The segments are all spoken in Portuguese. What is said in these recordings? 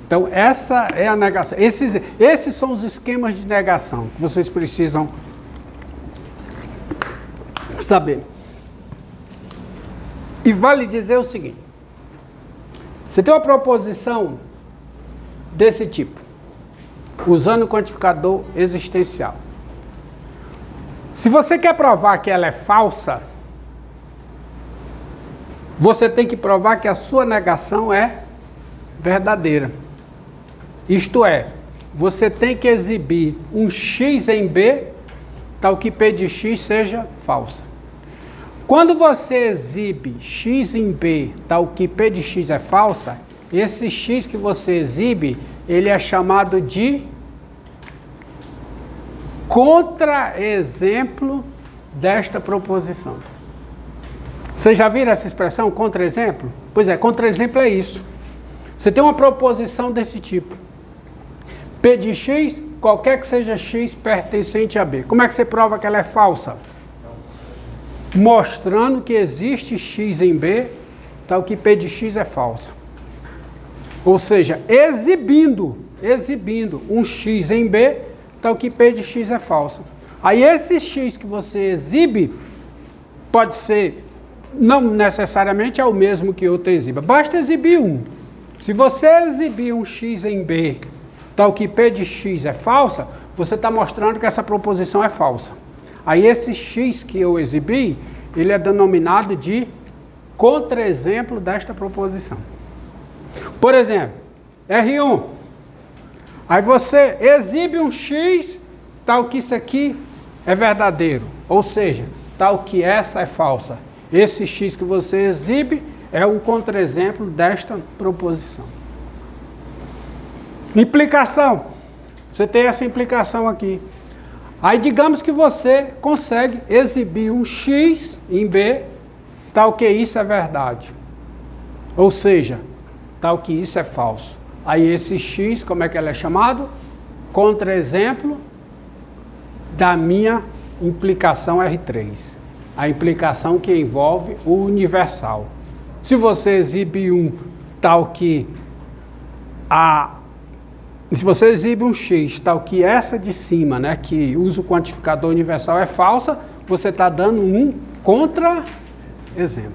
Então, essa é a negação. Esses são os esquemas de negação que vocês precisam saber. E vale dizer o seguinte: você tem uma proposição desse tipo, usando o quantificador existencial. Se você quer provar que ela é falsa, você tem que provar que a sua negação é verdadeira. Isto é, você tem que exibir um x em B, tal que P de x seja falsa. Quando você exibe x em B, tal que P de x é falsa, esse x que você exibe, ele é chamado de contra-exemplo desta proposição. Vocês já viram essa expressão, contra-exemplo? Pois é, contra-exemplo é isso. Você tem uma proposição desse tipo. P de x, qualquer que seja x pertencente a B. Como é que você prova que ela é falsa? Mostrando que existe x em B, tal que P de x é falsa. Ou seja, exibindo um x em B, tal que P de x é falsa. Aí esse x que você exibe pode ser, não necessariamente é o mesmo que outro exiba. Basta exibir um. Se você exibir um x em B, tal que P de x é falsa, você está mostrando que essa proposição é falsa. Aí esse x que eu exibi, ele é denominado de contra-exemplo desta proposição. Por exemplo, R1. Aí você exibe um x, tal que isso aqui é verdadeiro. Ou seja, tal que essa é falsa. Esse x que você exibe é um contra-exemplo desta proposição. Implicação. Você tem essa implicação aqui. Aí digamos que você consegue exibir um x em B, tal que isso é verdade. Ou seja, tal que isso é falso. Aí esse x, como é que ele é chamado? Contra-exemplo da minha implicação R3. A implicação que envolve o universal. Se você exibe um tal que se você exibe um x tal que essa de cima, né, que usa o quantificador universal é falsa, você está dando um contra-exemplo.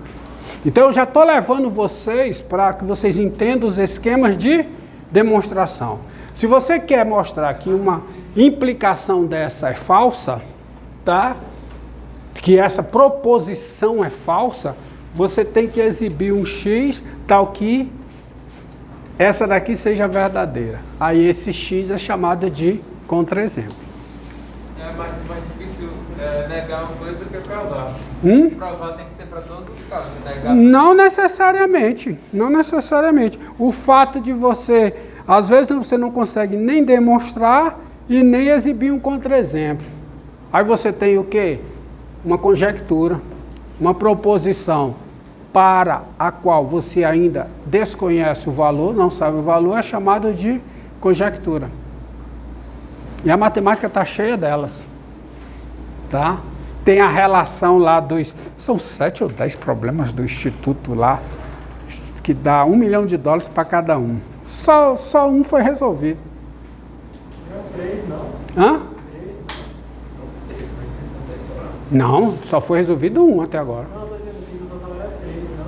Então eu já estou levando vocês para que vocês entendam os esquemas de demonstração. Se você quer mostrar que uma implicação dessa é falsa, tá? Que essa proposição é falsa, você tem que exibir um x tal que essa daqui seja verdadeira. Aí esse x é chamado de contra-exemplo. É mais difícil negar uma coisa do que provar. Provar tem que ser para todos os casos. Negar... Não necessariamente. Não necessariamente. O fato de você, às vezes você não consegue nem demonstrar e nem exibir um contra-exemplo. Aí você tem o quê? Uma conjectura, uma proposição para a qual você ainda desconhece o valor, não sabe o valor, é chamado de conjectura. E a matemática está cheia delas. Tá? Tem a relação lá dos... São 7 ou 10 problemas do Instituto lá, que dá $1 milhão para cada um. Só um foi resolvido. Não, 3 não. Hã? Não, só foi resolvido um até agora. Não, estou dizendo que o total é 3, não.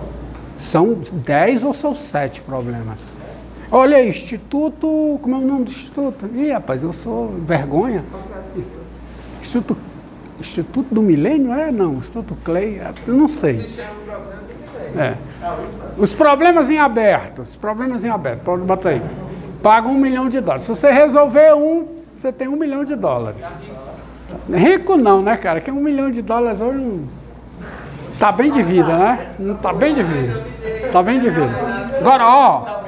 São 10 ou são 7 problemas? Olha aí, Instituto... Como é o nome do Instituto? Ih, rapaz, eu sou vergonha. Instituto do Milênio? Não, Instituto Clay, eu não sei. É. Os problemas em aberto, pode botar aí. Paga $1 milhão. Se você resolver um, você tem $1 milhão. Rico não, né, cara? Que $1 milhão hoje não... Tá bem de vida, né? Não tá bem de vida. Tá bem de vida. Agora, ó.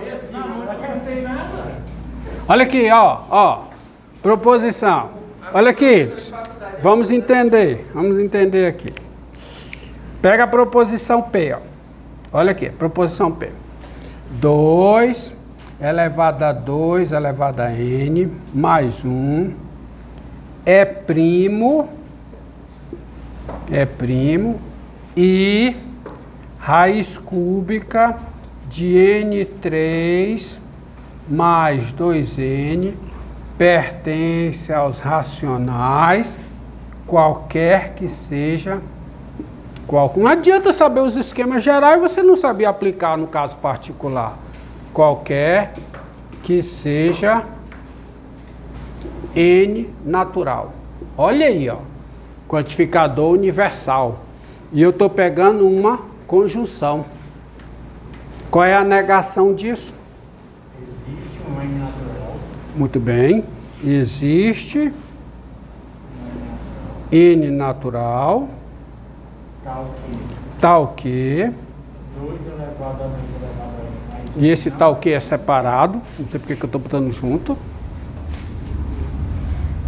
Olha aqui, ó. Proposição. Olha aqui. Vamos entender aqui. Pega a proposição P, ó. Olha aqui, proposição P. 2 elevado a 2 elevado a n mais 1 é primo e raiz cúbica de n3 mais 2n pertence aos racionais, qualquer que seja qual. Não adianta saber os esquemas gerais e você não saber aplicar no caso particular. Qualquer que seja n natural. Olha aí, ó, quantificador universal. E eu estou pegando uma conjunção. Qual é a negação disso? Existe um N natural. Muito bem. Existe n natural, tal que 2 elevado a 2 elevado a n mais 1. e esse tal que é separado, não sei porque que eu estou botando junto.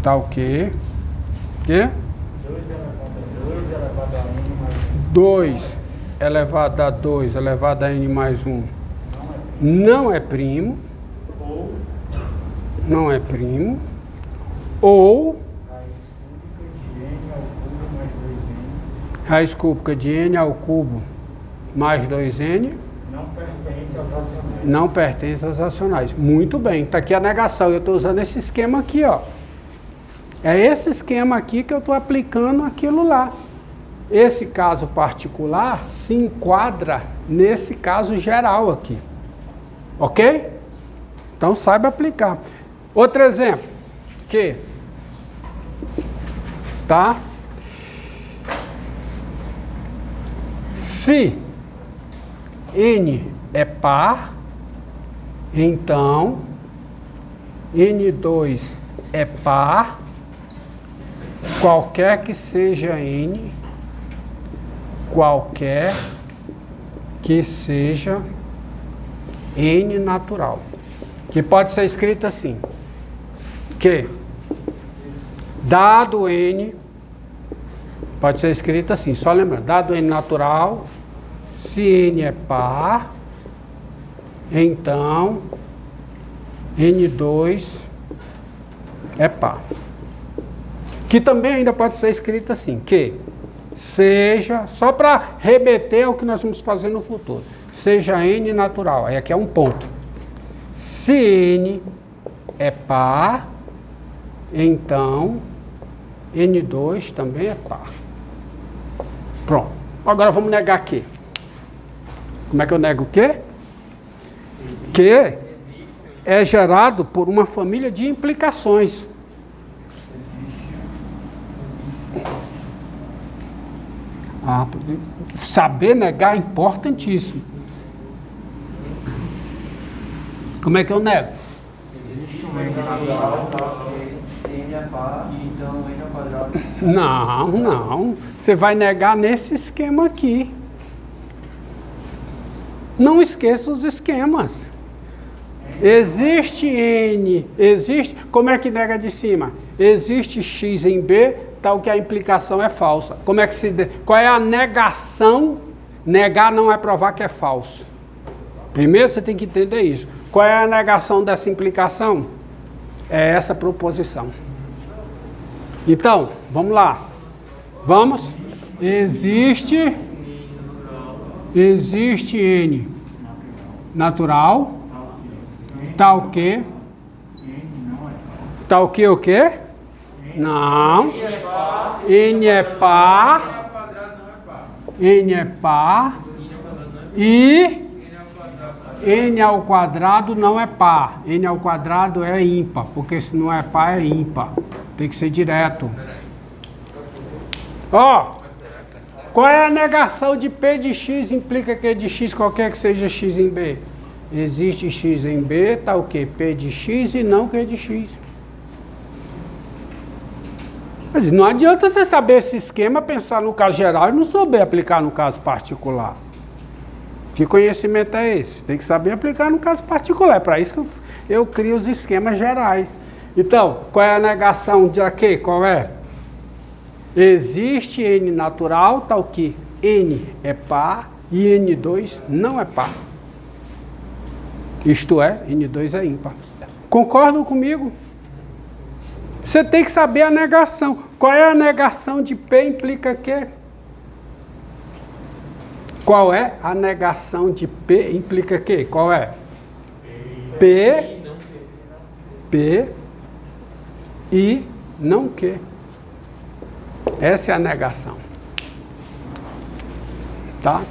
Tal que 2 elevado a n mais 1. 2 elevado a 2 elevado a n mais 1 não é primo. Ou Não é primo. Ou raiz cúbica de n ao cubo mais 2n. raiz cúbica de n ao cubo mais 2n Não pertence aos racionais. não pertence aos racionais. Muito bem, está aqui a negação. Eu estou usando esse esquema aqui, ó. É esse esquema aqui que eu estou aplicando aquilo lá. Esse caso particular se enquadra nesse caso geral aqui. Ok? Então saiba aplicar. Outro exemplo. Que? Tá? Se n é par, então n2 é par, qualquer que seja n, qualquer que seja n natural, que pode ser escrito assim, que dado n, pode ser escrito assim, só lembrando, dado n natural, se n é par, então n2 é par. Que também ainda pode ser escrito assim, que seja, só para remeter ao que nós vamos fazer no futuro, seja n natural, aí aqui é um ponto. Se n é par, então n2 também é par. Pronto. Agora vamos negar aqui. Como é que eu nego o quê? Que é gerado por uma família de implicações. Saber negar é importantíssimo. Como é que eu nego? Existe um N natural, se n é par, então n ao quadrado. Não. Você vai negar nesse esquema aqui. Não esqueça os esquemas. Existe N, existe... Como é que nega de cima? Existe X em B, tal que a implicação é falsa. Como é que se... Qual é a negação? Negar não é provar que é falso. Primeiro você tem que entender isso. Qual é a negação dessa implicação? É essa proposição. Então, vamos lá. Vamos? Existe N natural, tal que o quê? Não. N é par. N é par. E n ao quadrado não é par. N ao quadrado é ímpar, porque se não é par é ímpar. Tem que ser direto. Ó, qual é a negação de P de X? Implica que de X qualquer que seja X em B. Existe X em B, tá o quê? P de X e não Q de X. Não adianta você saber esse esquema, pensar no caso geral e não saber aplicar no caso particular. Que conhecimento é esse? Tem que saber aplicar no caso particular. É para isso que eu crio os esquemas gerais. Então, qual é a negação de aqui? Qual é? Existe N natural, tal que N é par e N2 não é par. Isto é, N2 é ímpar. Concordam comigo? Você tem que saber a negação. Qual é a negação de P implica que? Qual é a negação de P implica que? Qual é? P P e não Q. Essa é a negação. Tá?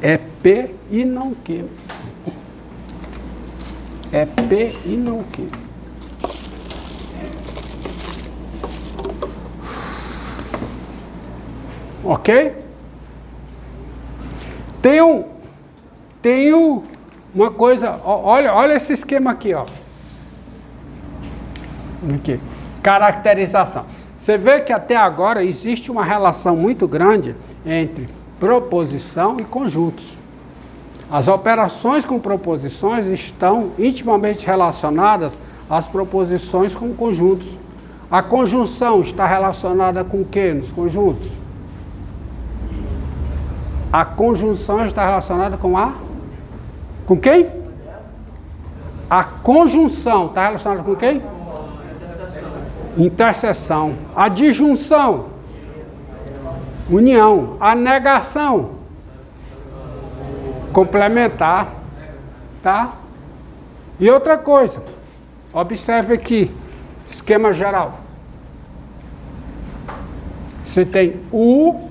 É P e não Q. É P e não Q. Ok? Tenho uma coisa, olha esse esquema aqui, ó. Aqui. Caracterização. Você vê que até agora existe uma relação muito grande entre proposição e conjuntos. As operações com proposições estão intimamente relacionadas às proposições com conjuntos. A conjunção está relacionada com o que nos conjuntos? A conjunção está relacionada com a... Com quem? A conjunção está relacionada com quem? Interseção. A disjunção? União. A negação? Complementar. Tá? E outra coisa. Observe aqui. Esquema geral. Você tem U,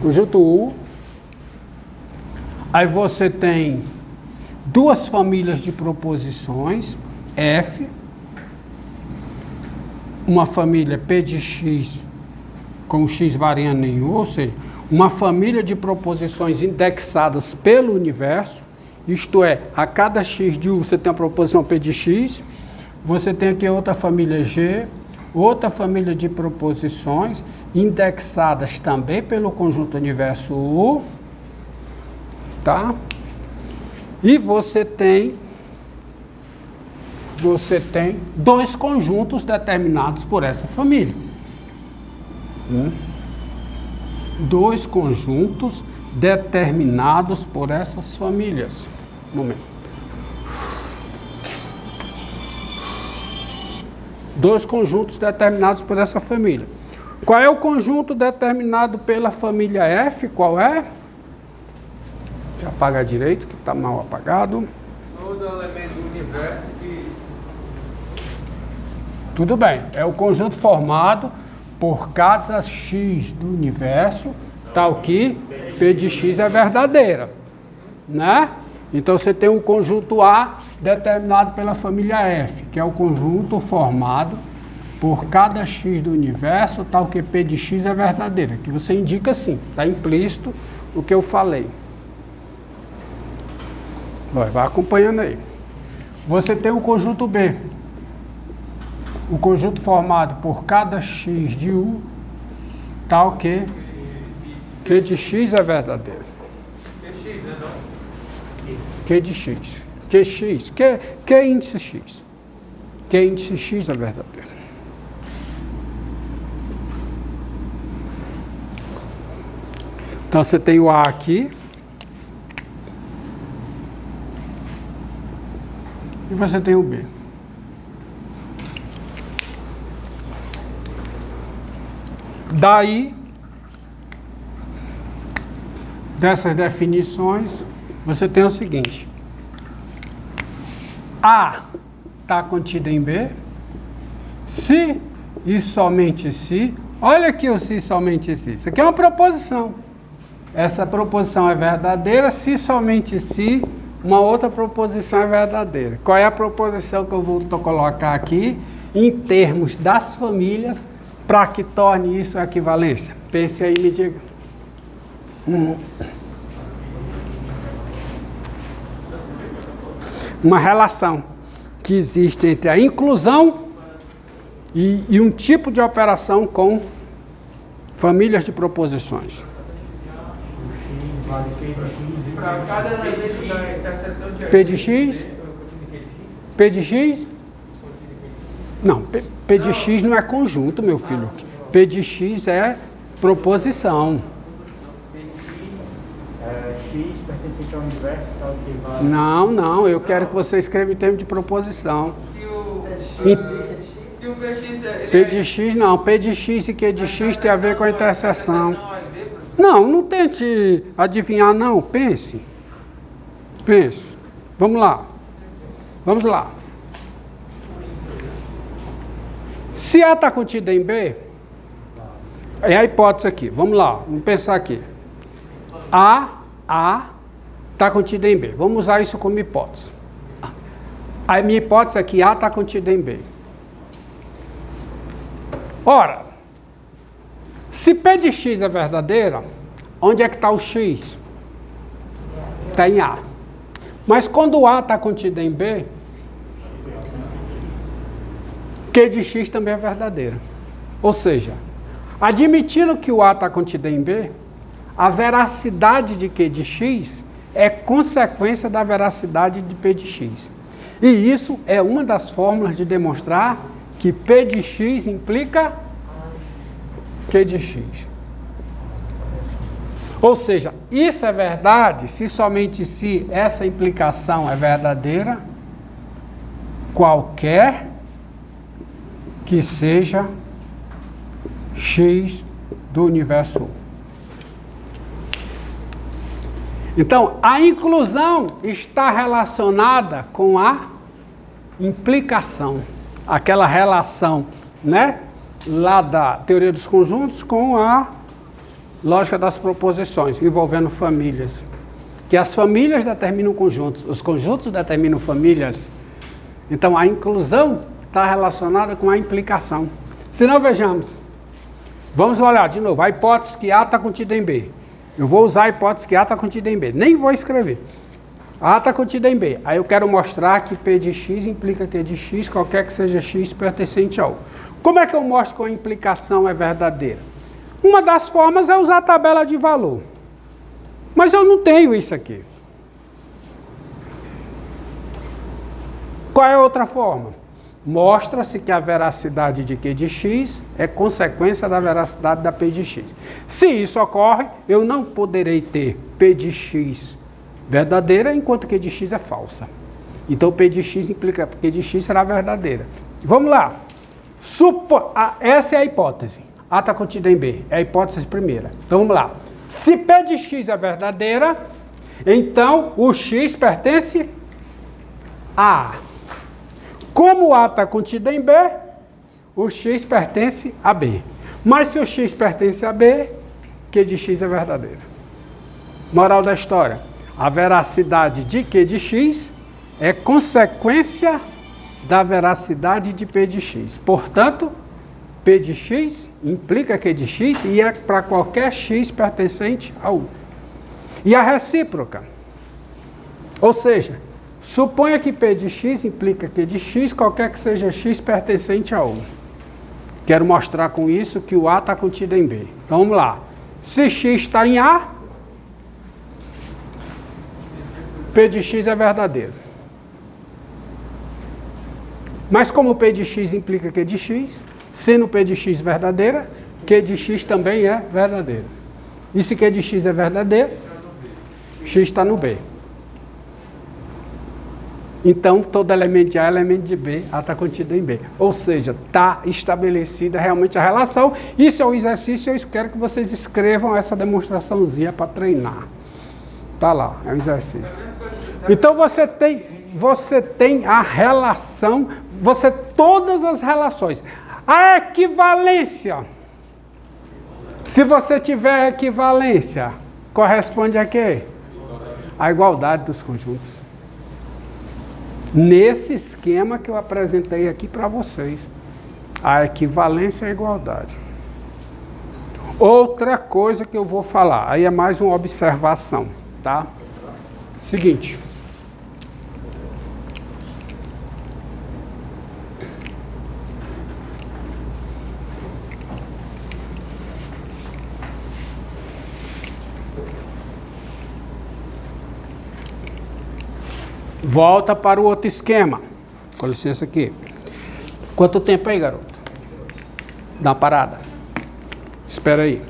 conjunto U. Aí você tem duas famílias de proposições, F, uma família P de X com X variando em U, ou seja, uma família de proposições indexadas pelo universo, isto é, a cada X de U você tem a proposição P de X, você tem aqui outra família G, outra família de proposições indexadas também pelo conjunto universo U, tá? E você tem dois conjuntos determinados por essa família. Dois conjuntos determinados por essas famílias. Um momento. Dois conjuntos determinados por essa família. Qual é o conjunto determinado pela família F? Qual é? Deixa eu apagar direito, que está mal apagado. Todo elemento do universo que... Tudo bem. É o conjunto formado por cada X do universo, tal que P de X é verdadeira. Né? Então você tem um conjunto A determinado pela família F, que é o conjunto formado por cada X do universo, tal que P de X é verdadeira. Que você indica assim, está implícito o que eu falei. Vai acompanhando aí. Você tem o conjunto B. O conjunto formado por cada X de U, tal que Q de X é verdadeiro. QX, né, não? Q de X. QX. Q índice X. Q índice X é verdadeiro. Então você tem o A aqui. E você tem o B. Daí, dessas definições, você tem o seguinte. A está contido em B. Se e somente se. Olha aqui o se e somente se. Isso aqui é uma proposição. Essa proposição é verdadeira se somente se uma outra proposição é verdadeira. Qual é a proposição que eu vou colocar aqui em termos das famílias para que torne isso equivalência? Pense aí e me diga. Uma relação que existe entre a inclusão e um tipo de operação com famílias de proposições. Para cada elemento da interseção de P de X? P de X? Não, P de X não é conjunto, meu filho. P de X é proposição. X pertencente ao universo, tal que vai... Não, eu quero que você escreva em termos de proposição. E o PX... ele P de X não, P de X e Q de X tem a ver com a interseção. Não tente adivinhar não, pense. Vamos lá. Se A está contida em B, é a hipótese aqui. Vamos lá, vamos pensar aqui. A está contida em B. Vamos usar isso como hipótese. A minha hipótese é que A está contida em B. Ora, se P de X é verdadeira, onde é que está o X? Está em A. Mas quando A está contida em B, Q de X também é verdadeira. Ou seja, admitindo que o A está contido em B, a veracidade de Q de X é consequência da veracidade de P de X. E isso é uma das fórmulas de demonstrar que P de X implica Q de X. Ou seja, isso é verdade se somente se essa implicação é verdadeira, qualquer que seja X do universo 1. Então, a inclusão está relacionada com a implicação. Aquela relação, né, lá da teoria dos conjuntos com a lógica das proposições, envolvendo famílias. Que as famílias determinam conjuntos, os conjuntos determinam famílias. Então, a inclusão está relacionada com a implicação. Se não, vejamos. Vamos olhar de novo. A hipótese que A está contida em B. Eu vou usar a hipótese que A está contida em B. Nem vou escrever. A está contida em B. Aí eu quero mostrar que P de X implica Q de X, qualquer que seja X pertencente a U. Como é que eu mostro que a implicação é verdadeira? Uma das formas é usar a tabela de valor. Mas eu não tenho isso aqui. Qual é a outra forma? Mostra-se que a veracidade de Q de X é consequência da veracidade da P de X. Se isso ocorre, eu não poderei ter P de X verdadeira, enquanto Q de X é falsa. Então, P de X implica que Q de X será verdadeira. Vamos lá. Essa é a hipótese. A está contida em B. É a hipótese primeira. Então, vamos lá. Se P de X é verdadeira, então o X pertence a A. Como A está contida em B, o X pertence a B. Mas se o X pertence a B, Q de X é verdadeira. Moral da história. A veracidade de Q de X é consequência da veracidade de P de X. Portanto, P de X implica Q de X e é para qualquer X pertencente a U. E a recíproca. Ou seja, suponha que P de X implica Q de X, qualquer que seja X pertencente a U. Quero mostrar com isso que o A está contido em B. Então vamos lá. Se X está em A, P de X é verdadeiro. Mas como P de X implica Q de X, sendo P de X verdadeira, Q de X também é verdadeiro. E se Q de X é verdadeiro, X está no B. Então, todo elemento de A é elemento de B, A está contido em B. Ou seja, está estabelecida realmente a relação. Isso é um exercício, eu quero que vocês escrevam essa demonstraçãozinha para treinar. Está lá, é um exercício. Então, você tem a relação, todas as relações. A equivalência. Se você tiver equivalência, corresponde a quê? A igualdade dos conjuntos. Nesse esquema que eu apresentei aqui para vocês. A equivalência e a igualdade. Outra coisa que eu vou falar, aí é mais uma observação, tá? Seguinte. Volta para o outro esquema. Com licença aqui. Quanto tempo aí, garoto? Dá uma parada. Espera aí.